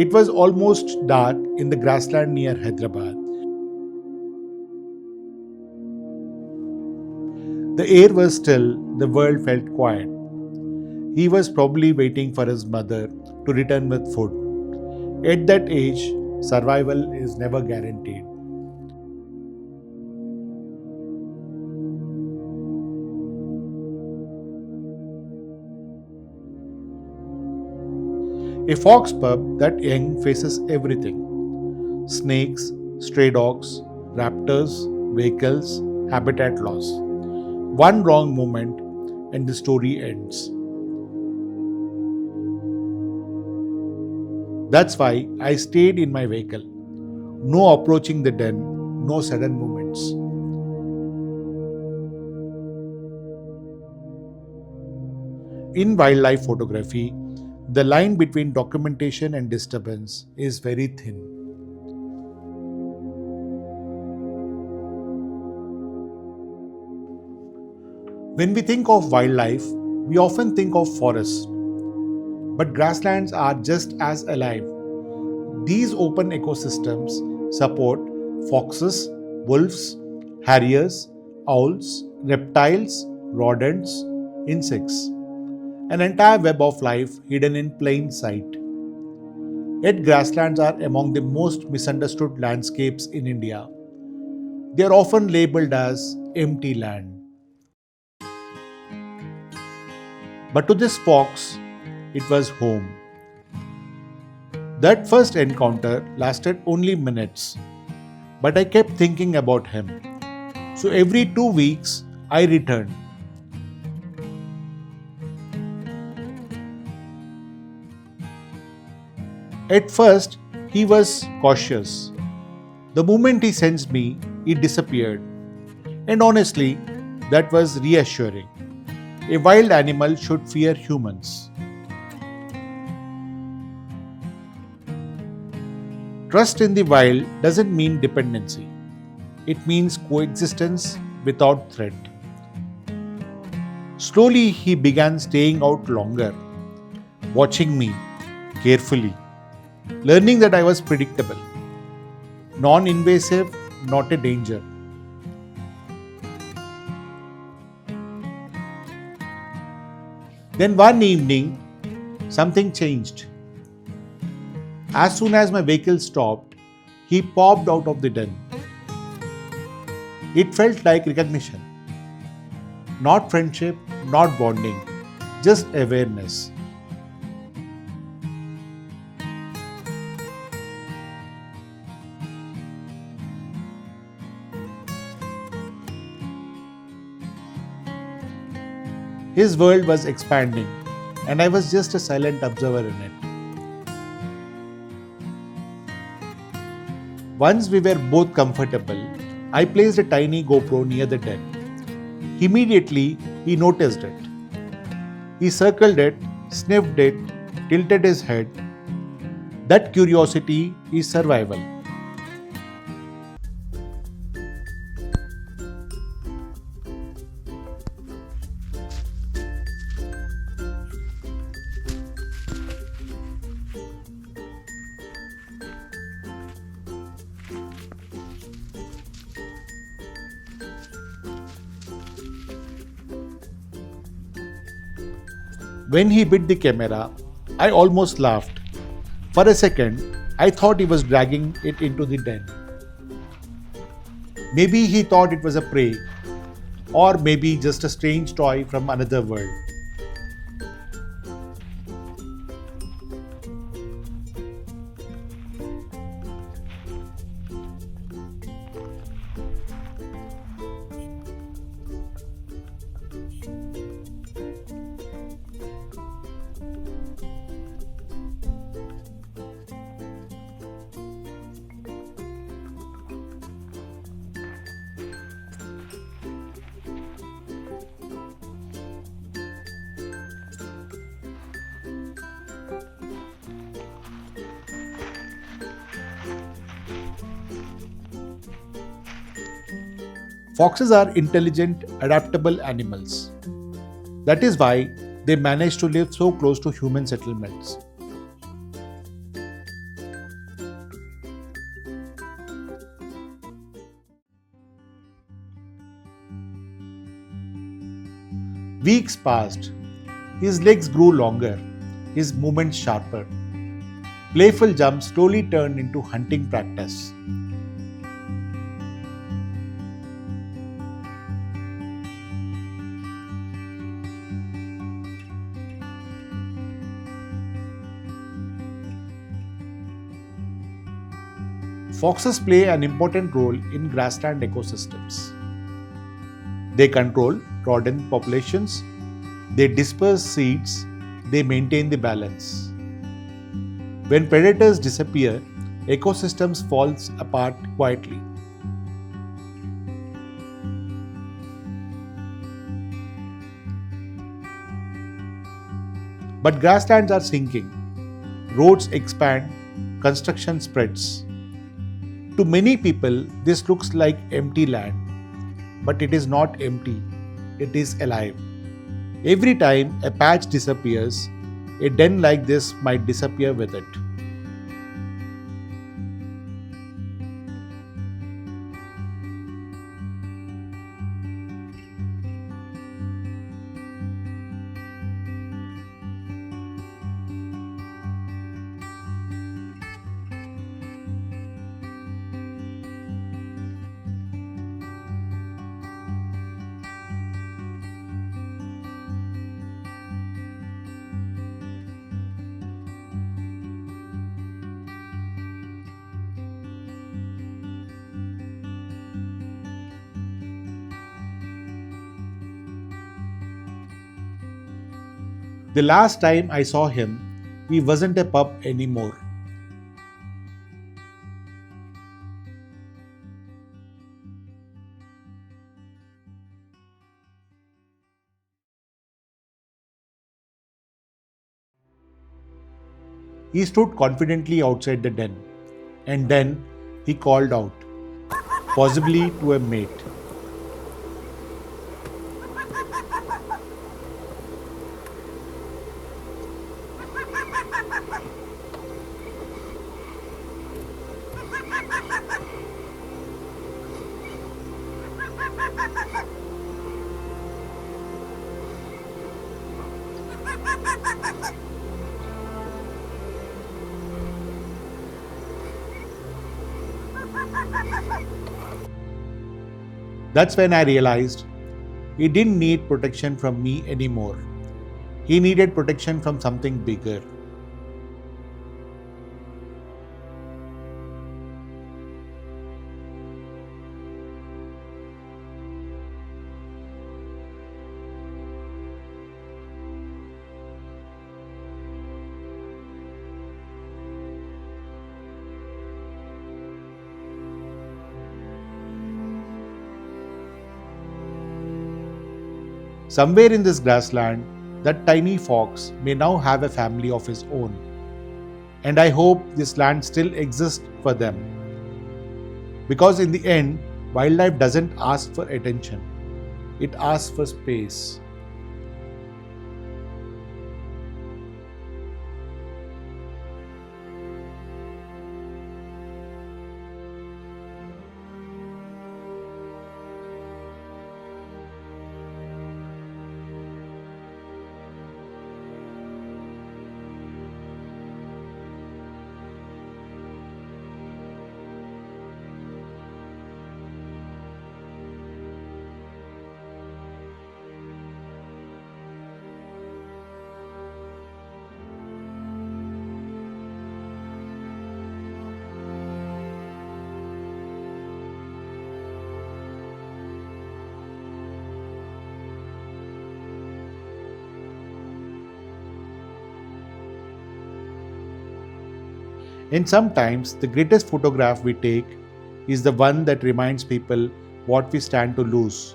It was almost dark in the grassland near Hyderabad. The air was still, the world felt quiet. He was probably waiting for his mother to return with food. At that age, survival is never guaranteed. A fox pup that young faces everything: snakes, stray dogs, raptors, vehicles, habitat loss. One wrong moment and the story ends. That's why I stayed in my vehicle. No approaching the den, no sudden movements. In wildlife photography, the line between documentation and disturbance is very thin. When we think of wildlife, we often think of forests, but grasslands are just as alive. These open ecosystems support foxes, wolves, harriers, owls, reptiles, rodents, insects, an entire web of life hidden in plain sight. Yet grasslands are among the most misunderstood landscapes in India. They are often labeled as empty land. But to this fox, it was home. That first encounter lasted only minutes, but I kept thinking about him. So every 2 weeks, I returned. At first, he was cautious. The moment he sensed me, he disappeared. And honestly, that was reassuring. A wild animal should fear humans. Trust in the wild doesn't mean dependency. It means coexistence without threat. Slowly, he began staying out longer, watching me carefully, learning that I was predictable, non-invasive, not a danger. Then one evening, something changed. As soon as my vehicle stopped, he popped out of the den. It felt like recognition. Not friendship, not bonding, just awareness. His world was expanding, and I was just a silent observer in it. Once we were both comfortable, I placed a tiny GoPro near the den. Immediately, he noticed it. He circled it, sniffed it, tilted his head. That curiosity is survival. When he bit the camera, I almost laughed. For a second, I thought he was dragging it into the den. Maybe he thought it was a prey, or maybe just a strange toy from another world. Foxes are intelligent, adaptable animals. That is why they manage to live so close to human settlements. Weeks passed. His legs grew longer, his movements sharper. Playful jumps slowly turned into hunting practice. Foxes play an important role in grassland ecosystems. They control rodent populations, they disperse seeds, they maintain the balance. When predators disappear, ecosystems fall apart quietly. But grasslands are sinking. Roads expand, construction spreads. To many people, this looks like empty land. But it is not empty, it is alive. Every time a patch disappears, a den like this might disappear with it. The last time I saw him, he wasn't a pup anymore. He stood confidently outside the den, and then he called out, possibly to a mate. That's when I realized he didn't need protection from me anymore. He needed protection from something bigger. Somewhere in this grassland, that tiny fox may now have a family of his own. And I hope this land still exists for them. Because in the end, wildlife doesn't ask for attention, it asks for space. And sometimes the greatest photograph we take is the one that reminds people what we stand to lose.